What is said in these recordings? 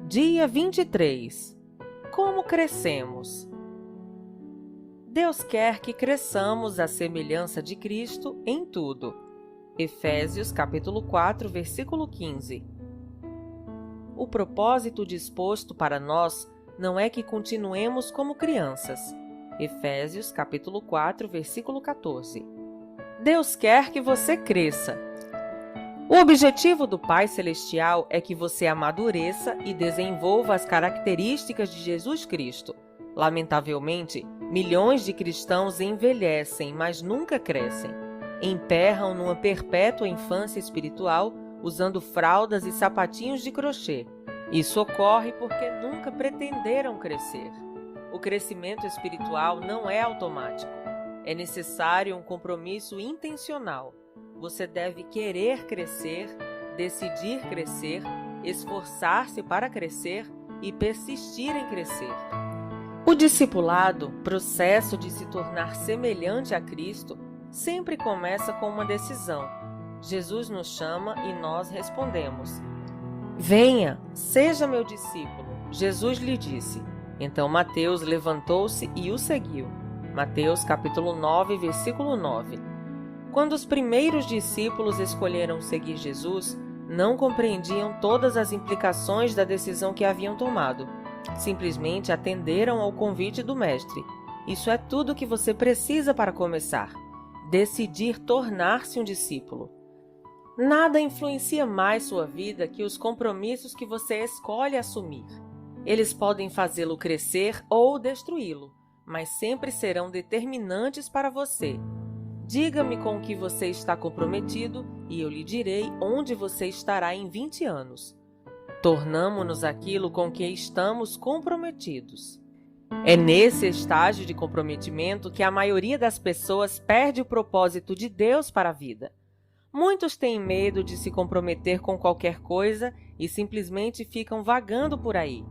Dia 23. Como crescemos? Deus quer que cresçamos à semelhança de Cristo em tudo. Efésios capítulo 4, versículo 15. O propósito disposto para nós não é que continuemos como crianças. Efésios capítulo 4, versículo 14. Deus quer que você cresça. O objetivo do Pai Celestial é que você amadureça e desenvolva as características de Jesus Cristo. Lamentavelmente, milhões de cristãos envelhecem, mas nunca crescem. Emperram numa perpétua infância espiritual, usando fraldas e sapatinhos de crochê. Isso ocorre porque nunca pretenderam crescer. O crescimento espiritual não é automático. É necessário um compromisso intencional. Você deve querer crescer, decidir crescer, esforçar-se para crescer e persistir em crescer. O discipulado, processo de se tornar semelhante a Cristo, sempre começa com uma decisão. Jesus nos chama e nós respondemos: "Venha, seja meu discípulo", Jesus lhe disse. Então Mateus levantou-se e o seguiu. Mateus capítulo 9, versículo 9. Quando os primeiros discípulos escolheram seguir Jesus, não compreendiam todas as implicações da decisão que haviam tomado. Simplesmente atenderam ao convite do Mestre. Isso é tudo que você precisa para começar. Decidir tornar-se um discípulo. Nada influencia mais sua vida que os compromissos que você escolhe assumir. Eles podem fazê-lo crescer ou destruí-lo, mas sempre serão determinantes para você. Diga-me com o que você está comprometido e eu lhe direi onde você estará em 20 anos. Tornamo-nos aquilo com que estamos comprometidos. É nesse estágio de comprometimento que a maioria das pessoas perde o propósito de Deus para a vida. Muitos têm medo de se comprometer com qualquer coisa e simplesmente ficam vagando por aí.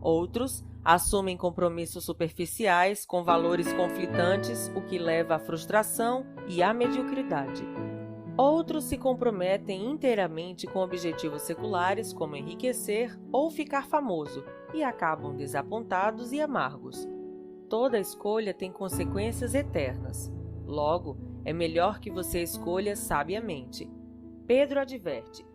Outros assumem compromissos superficiais com valores conflitantes, o que leva à frustração e à mediocridade. Outros se comprometem inteiramente com objetivos seculares, como enriquecer ou ficar famoso, e acabam desapontados e amargos. Toda escolha tem consequências eternas. Logo, é melhor que você escolha sabiamente. Pedro adverte: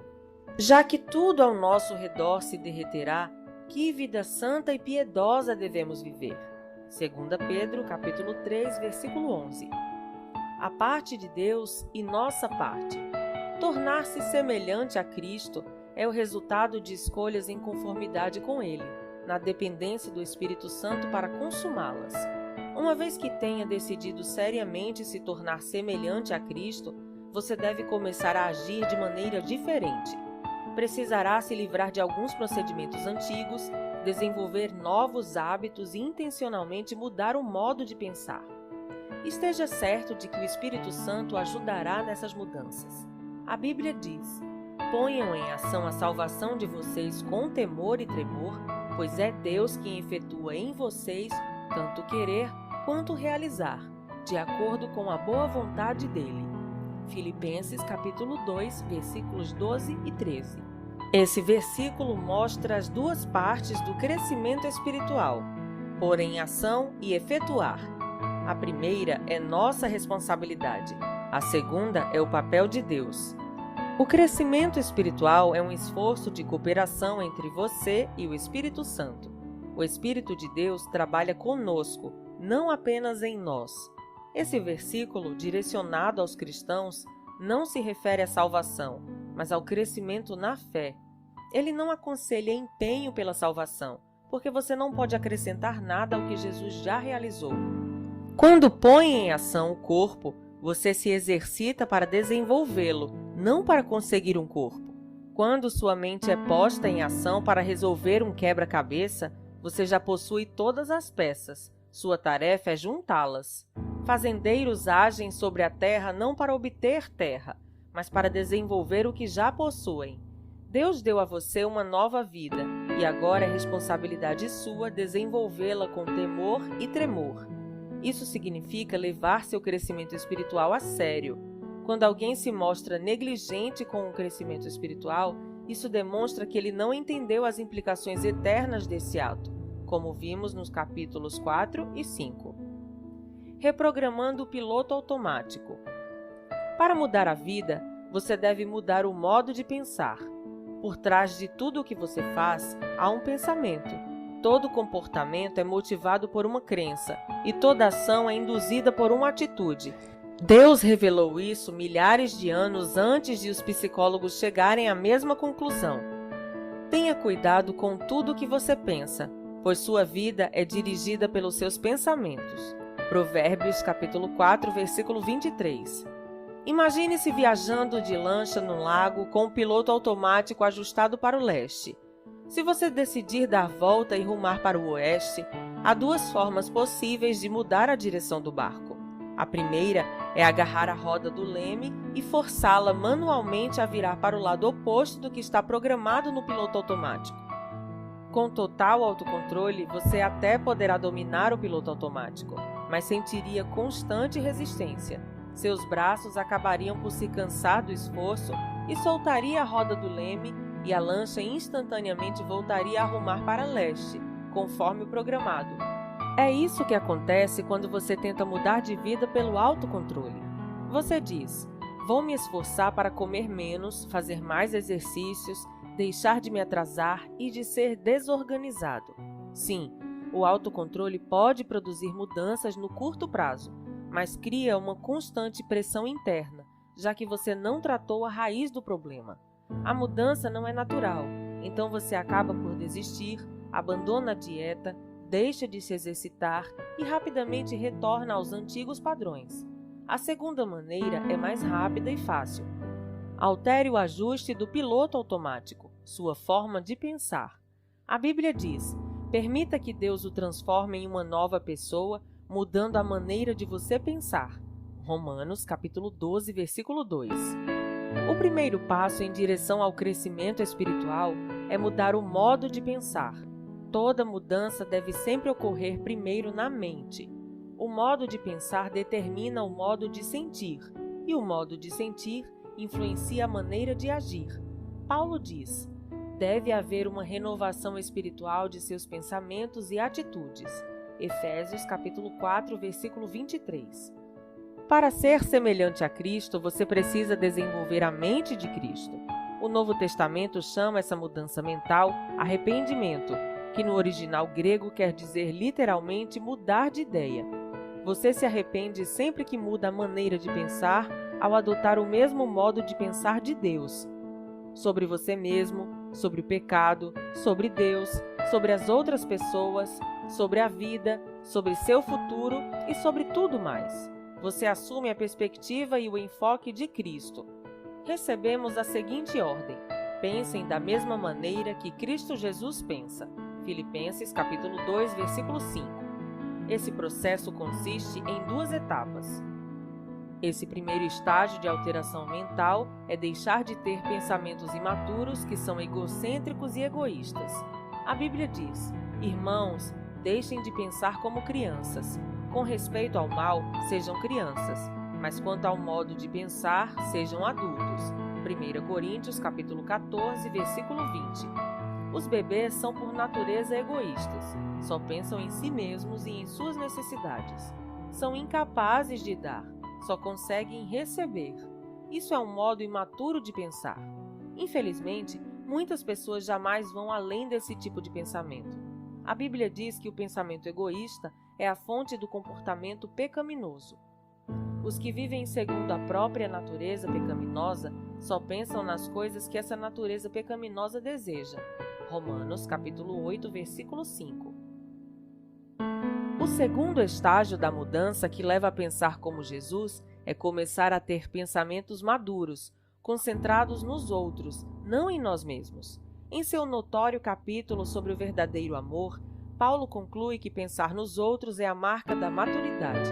já que tudo ao nosso redor se derreterá, que vida santa e piedosa devemos viver? 2 Pedro, capítulo 3, versículo 11. A parte de Deus e nossa parte. Tornar-se semelhante a Cristo é o resultado de escolhas em conformidade com Ele, na dependência do Espírito Santo para consumá-las. Uma vez que tenha decidido seriamente se tornar semelhante a Cristo, você deve começar a agir de maneira diferente. Precisará se livrar de alguns procedimentos antigos, desenvolver novos hábitos e intencionalmente mudar o modo de pensar. Esteja certo de que o Espírito Santo ajudará nessas mudanças. A Bíblia diz: ponham em ação a salvação de vocês com temor e tremor, pois é Deus quem efetua em vocês tanto querer quanto realizar, de acordo com a boa vontade dele. Filipenses capítulo 2, versículos 12 e 13. Esse versículo mostra as duas partes do crescimento espiritual: pôr em ação e efetuar. A primeira é nossa responsabilidade, a segunda é o papel de Deus. O crescimento espiritual é um esforço de cooperação entre você e o Espírito Santo. O Espírito de Deus trabalha conosco, não apenas em nós. Esse versículo, direcionado aos cristãos, não se refere à salvação, mas ao crescimento na fé. Ele não aconselha empenho pela salvação, porque você não pode acrescentar nada ao que Jesus já realizou. Quando põe em ação o corpo, você se exercita para desenvolvê-lo, não para conseguir um corpo. Quando sua mente é posta em ação para resolver um quebra-cabeça, você já possui todas as peças. Sua tarefa é juntá-las. Fazendeiros agem sobre a terra não para obter terra, mas para desenvolver o que já possuem. Deus deu a você uma nova vida e agora é responsabilidade sua desenvolvê-la com temor e tremor. Isso significa levar seu crescimento espiritual a sério. Quando alguém se mostra negligente com o crescimento espiritual, Isso demonstra que ele não entendeu as implicações eternas desse ato, como vimos nos capítulos 4 e 5. Reprogramando o piloto automático. Para mudar a vida, você deve mudar o modo de pensar. Por trás de tudo o que você faz, há um pensamento. Todo comportamento é motivado por uma crença, e toda ação é induzida por uma atitude. Deus revelou isso milhares de anos antes de os psicólogos chegarem à mesma conclusão. Tenha cuidado com tudo o que você pensa, pois sua vida é dirigida pelos seus pensamentos. Provérbios capítulo 4, versículo 23. Imagine-se viajando de lancha no lago com o piloto automático ajustado para o leste. Se você decidir dar volta e rumar para o oeste, há duas formas possíveis de mudar a direção do barco. A primeira é agarrar a roda do leme e forçá-la manualmente a virar para o lado oposto do que está programado no piloto automático. Com total autocontrole, você até poderá dominar o piloto automático, mas sentiria constante resistência. Seus braços acabariam por se cansar do esforço e soltaria a roda do leme e a lancha instantaneamente voltaria a rumar para leste, conforme o programado. É isso que acontece quando você tenta mudar de vida pelo autocontrole. Você diz: vou me esforçar para comer menos, fazer mais exercícios, deixar de me atrasar e de ser desorganizado. Sim, o autocontrole pode produzir mudanças no curto prazo, mas cria uma constante pressão interna, já que você não tratou a raiz do problema. A mudança não é natural, então você acaba por desistir, abandona a dieta, deixa de se exercitar e rapidamente retorna aos antigos padrões. A segunda maneira é mais rápida e fácil. Altere o ajuste do piloto automático, sua forma de pensar. A Bíblia diz: permita que Deus o transforme em uma nova pessoa, mudando a maneira de você pensar. Romanos, capítulo 12, versículo 2. O primeiro passo em direção ao crescimento espiritual é mudar o modo de pensar. Toda mudança deve sempre ocorrer primeiro na mente. O modo de pensar determina o modo de sentir, e o modo de sentir influencia a maneira de agir. Paulo diz: deve haver uma renovação espiritual de seus pensamentos e atitudes. Efésios capítulo 4, versículo 23. Para ser semelhante a Cristo, você precisa desenvolver a mente de Cristo. O Novo Testamento chama essa mudança mental arrependimento, que no original grego quer dizer literalmente mudar de ideia. Você se arrepende sempre que muda a maneira de pensar ao adotar o mesmo modo de pensar de Deus. Sobre você mesmo, sobre o pecado, sobre Deus, sobre as outras pessoas, sobre a vida, sobre seu futuro e sobre tudo mais. Você assume a perspectiva e o enfoque de Cristo. Recebemos a seguinte ordem: pensem da mesma maneira que Cristo Jesus pensa. Filipenses capítulo 2, versículo 5. Esse processo consiste em duas etapas. Esse primeiro estágio de alteração mental é deixar de ter pensamentos imaturos que são egocêntricos e egoístas. A Bíblia diz: irmãos, deixem de pensar como crianças. Com respeito ao mal, sejam crianças, mas quanto ao modo de pensar, sejam adultos. 1 Coríntios capítulo 14, versículo 20. Os bebês são por natureza egoístas, só pensam em si mesmos e em suas necessidades. São incapazes de dar, só conseguem receber. Isso é um modo imaturo de pensar. Infelizmente, muitas pessoas jamais vão além desse tipo de pensamento. A Bíblia diz que o pensamento egoísta é a fonte do comportamento pecaminoso. Os que vivem segundo a própria natureza pecaminosa só pensam nas coisas que essa natureza pecaminosa deseja. Romanos, capítulo 8, versículo 5. O segundo estágio da mudança que leva a pensar como Jesus é começar a ter pensamentos maduros, concentrados nos outros, não em nós mesmos. Em seu notório capítulo sobre o verdadeiro amor, Paulo conclui que pensar nos outros é a marca da maturidade.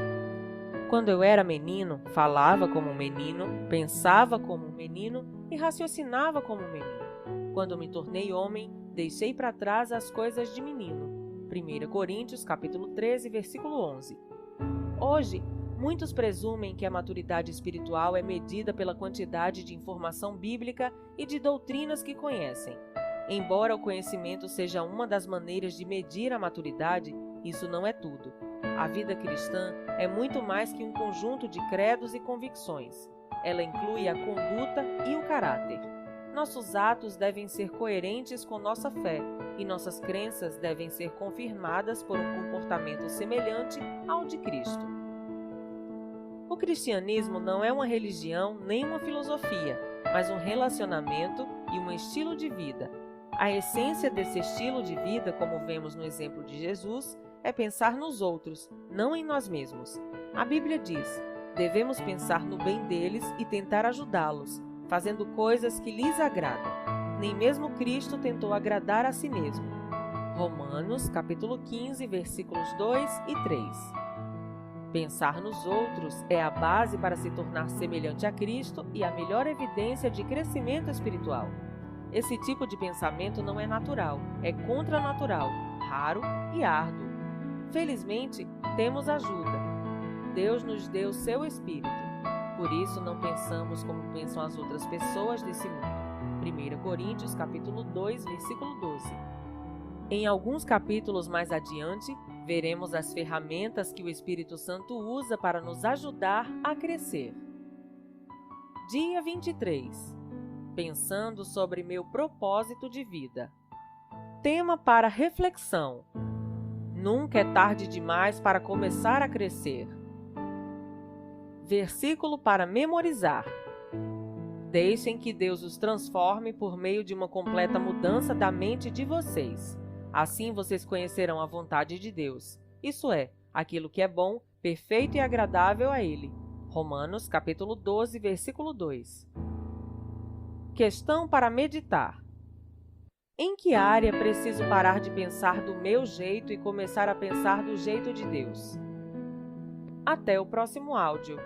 Quando eu era menino, falava como um menino, pensava como um menino e raciocinava como um menino. Quando me tornei homem, deixei para trás as coisas de menino. 1 Coríntios capítulo 13, versículo 11. Hoje, Muitos presumem que a maturidade espiritual é medida pela quantidade de informação bíblica e de doutrinas que conhecem. Embora o conhecimento seja uma das maneiras de medir a maturidade, isso não é tudo. A vida cristã é muito mais que um conjunto de credos e convicções. Ela inclui a conduta e o caráter. Nossos atos devem ser coerentes com nossa fé e nossas crenças devem ser confirmadas por um comportamento semelhante ao de Cristo. O cristianismo não é uma religião nem uma filosofia, mas um relacionamento e um estilo de vida. A essência desse estilo de vida, como vemos no exemplo de Jesus, é pensar nos outros, não em nós mesmos. A Bíblia diz: devemos pensar no bem deles e tentar ajudá-los, fazendo coisas que lhes agradam. Nem mesmo Cristo tentou agradar a si mesmo. Romanos, capítulo 15, versículos 2 e 3. Pensar nos outros é a base para se tornar semelhante a Cristo e a melhor evidência de crescimento espiritual. Esse tipo de pensamento não é natural, é contranatural, raro e árduo. Felizmente, temos ajuda. Deus nos deu seu Espírito. Por isso, não pensamos como pensam as outras pessoas desse mundo. 1 Coríntios, capítulo 2, versículo 12. Em alguns capítulos mais adiante, veremos as ferramentas que o Espírito Santo usa para nos ajudar a crescer. Dia 23. Pensando sobre meu propósito de vida. Tema para reflexão. Nunca é tarde demais para começar a crescer. Versículo para memorizar. Deixem que Deus os transforme por meio de uma completa mudança da mente de vocês. Assim vocês conhecerão a vontade de Deus, isso é, aquilo que é bom, perfeito e agradável a Ele. Romanos, capítulo 12, versículo 2. Questão para meditar. Em que área preciso parar de pensar do meu jeito e começar a pensar do jeito de Deus? Até o próximo áudio.